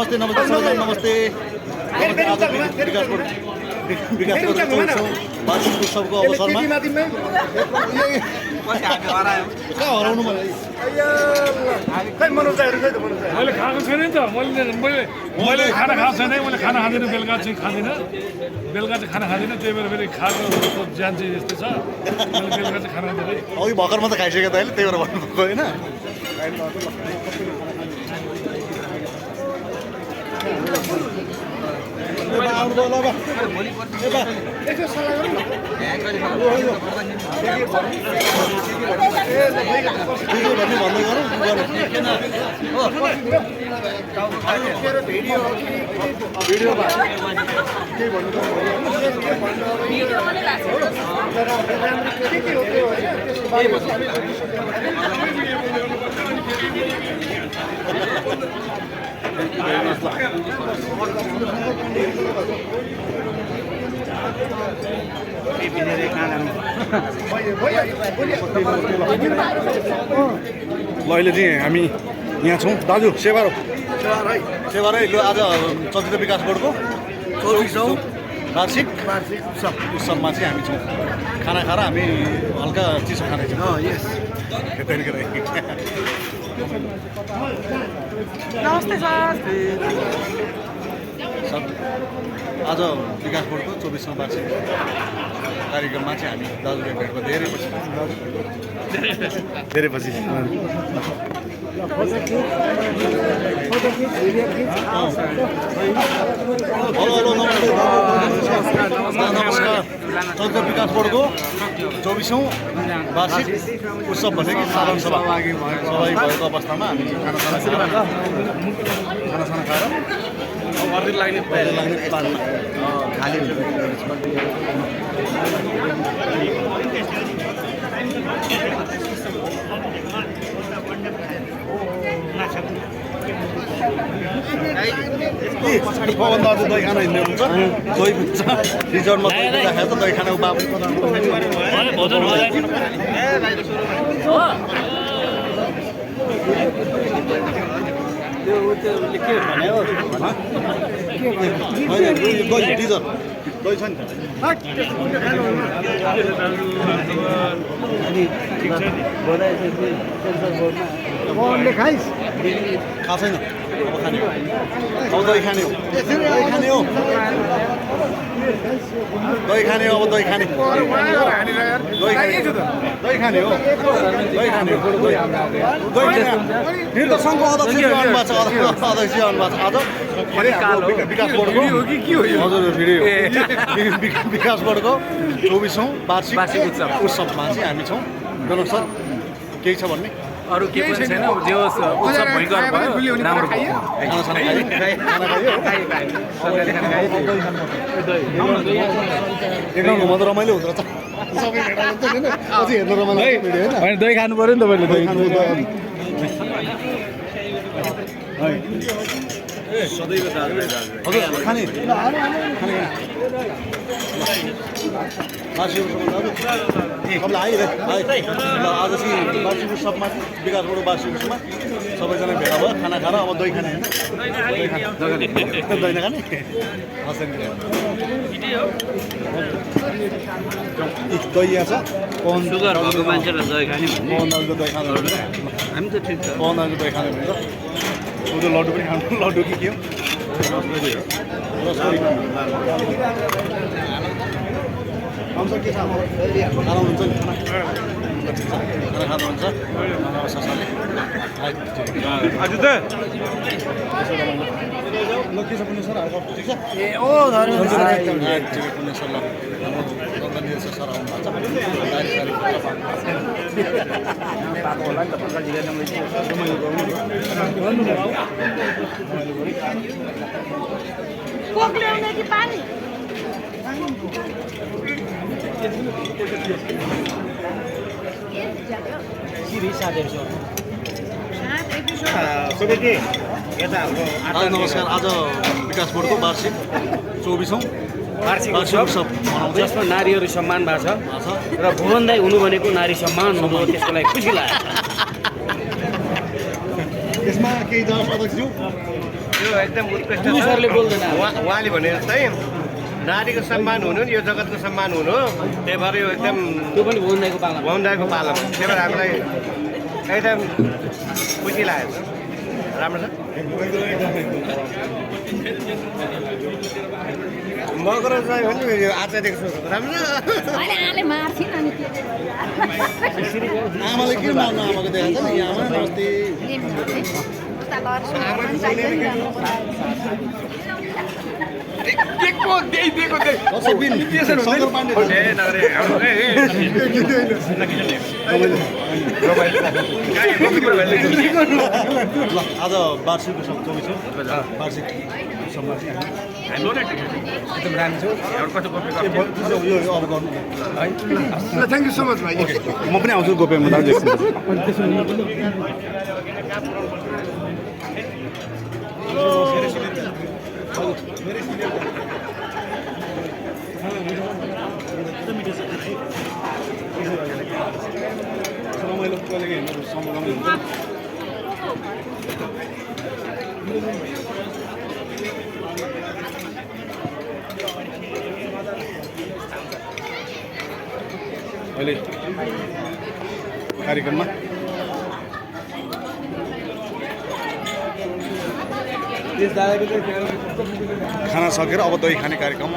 नमस्ते नमस्ते सबैलाई नमस्ते विकास वार्षिक उत्सवको अवसरमा कहाँ हराउनु मैले खाएको छैन नि त मैले खाना खाएको छैन मैले खाना खाँदिनँ बेलुका चाहिँ खाँदिनँ बेलुका चाहिँ खाना खाँदिनँ त्यही भएर फेरि खाएको ज्यान चाहिँ यस्तो छ मैले बेलुका चाहिँ खाना खाँदैन अघि भर्खरमा त खाइसकेको त अहिले त्यही भएर भन्नुभएको होइन भन्दै ल अहिले चाहिँ हामी यहाँ छौँ दाजु सेवारो सेवारै लु आज चलचित्र विकास बोर्डको 24औं वार्षिक उत्सवमा चाहिँ हामी छौँ खाना खाएर हामी हल्का चिसो खाँदैछौँ नमस्ते सर आज विकास बोर्डको 24औं वार्षिक कार्यक्रममा चाहिँ हामी दाजुले भेटको धेरै पछि हेलो नमस्कार चलचित्र विकास बोर्डको 24औं वार्षिक उत्सव भनेको साधारण सहभागी भएको अवस्थामा हामी खाना खाएर लाग्ने खाली पछाडिभन्दा अझ दही खाना हिँड्ने हुन्छ दही हुन्छ रिजर्भमा राखेर त दही खानाको बाबु दही डिजर दही छ नि खाएको छैन अब दही खाने हो दही खाने हो अब दही खाने हो निर्देशनको अध्यक्ष आउनुभएको छ आज विकास बोर्डको हजुर भिडियो विकास बोर्डको 24औं वार्षिक उत्सवमा चाहिँ हामी छौँ गणेश सर केही छ भन्ने अरू के पनि छैन जे होस् उत्सव भयङ्कर भयो राम्रो एकदम रमाइलो हुँदो रहेछ सबै हेर्नु रमाइलो होइन दही खानु पऱ्यो नि तपाईँले दही हजुर खाने आज चाहिँ वार्षिक उत्सवमा विकास बोर्ड वार्षिक उत्सवमा सबैजना भेला भयो खाना खाएर अब दही खाने दही नखाने दही यहाँ छ पवन सुगर भएको मान्छेलाई दही खाने पवन दाजुले दही खानु हामी त ठिक छ पवन दाजुले दही खाने भन्छ उसले लड्डु पनि खानु लड्डु के हो आउँछ के छ खानुहुन्छ नि खाना खानुहुन्छ ससाले आज त ल के छ पुण्य सर ठिक छ ए ओ धन्यवाद पुण्य सर ल नन्दनीय सर आउनुहुन्छ होला नि त पक्का जिल्ला कोक ल्याउने कि पानी नमस्कार आज विकास बोर्डको वार्षिक 24औं वार्षिक उत्सव मनाउँदै जसमा नारीहरू सम्मान भएको छ र भुवन दाई हुनु भनेको नारी सम्मान हुनु हो त्यसको लागि खुसी लाग्यो यसमा केही जवाफ अध्यक्षज्यू यो एकदम उत्कृष्ट पुरुषहरूले बोल्दैन। उहाँले भने जस्तै नारीको सम्मान हुनु नि यो जगतको सम्मान हुनु हो। त्यही भएर यो एकदम त्यो पनि भुवन दाइको पालामा भवनदायको पालामा त्यही भएर हामीलाई एकदम खुसी लागेको छ। राम्रो छ। मगर चाहिँ हो नि यो आचार्यको छोरो राम्रो छ। अहिले आले मार्छिन् अनि के आमाले के मार्नु आमाको देखाएको छ नि आमा नमस्ते उता लर सुनाउनु चाहिन्छ नि कसै बिन शङ्कर पाण्डे ल आज वार्षिक चौबिसौँ वार्षिक सम्मान चाहिँ एकदम राम्रो छ। यो अब गर्नु थ्याङ्क यू सो मच भाइ। म पनि आउँछु गोप्यमा दाजु रमाइलो कहिले हेर्नु रमाइलो हुन्छ अहिले कार्यक्रममा खाना सकेर अब दही खाने कार्यक्रम